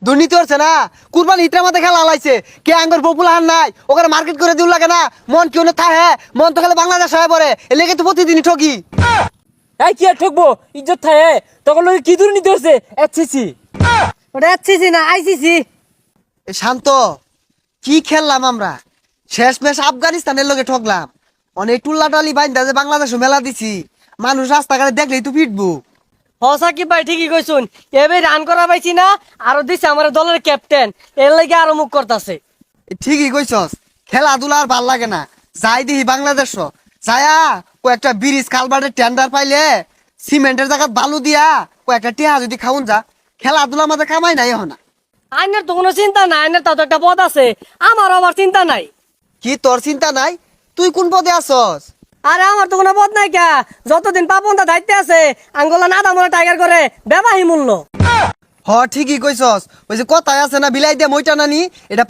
দুর্নীতি হচ্ছে না, কুরবানি ইত্রা মধ্যে খেলা লাইছে, কে আঙ্গর পপুলার নাই, ওখানে মার্কেট করে দিউ লাগে না, মন কেউ না থাহে, মন তো খেলে বাংলাদেশ হয়ে পড়ে, এ লেগে তো প্রতিদিনই ঠকি। এই কি আর ঠকবো, ইজ্জত থাকে তখন লোক কি দুর্নীতি হচ্ছে এসিসি। ওটা এসসিসি না আইসিসি। এ শান্ত, কি খেললাম আমরা, শেষ ম্যাচ আফগানিস্তানের লগে ঠকলাম, অনেক টুল্লাটালি বাইন্দা যে বাংলাদেশ মেলা দিছি, মানুষ রাস্তাঘাটে দেখলেই তো পিটবো। সাকিব ভাই ঠিকই কইছুন, এবে রান করা পাইছি না, আরো দিছে আমার দলের ক্যাপ্টেন, এর লাগে আরো মুখ করতেছে। ঠিকই কইছস, খেলাধুলা আর ভাল লাগে না, যাই দিহি বাংলাদেশ যায়া ও একটা ব্রিজ কালভার্টের টেন্ডার পাইলে সিমেন্টের জায়গা বালু দিয়া ও একটা টিহা যদি খাউন যা, খেলাধুলা আমাদের কামাই নাই এখন। আইনের তো কোনো চিন্তা নাই, আইনের তাও তো একটা পদ আছে, আমার আবার চিন্তা নাই। কি তোর চিন্তা নাই? তুই কোন পদে আছস? আরে আমার তো কোনো পদ নাই কা, যতদিন পাপনটা দায়িত্বে আছে আঙ্গলা না দামরা টাইগার করে বেবাহি মূল্য। ঠিকই কইছস, ওই যে কথায় আছে না, বিলাই দিয়ে মইটা নানি, এটা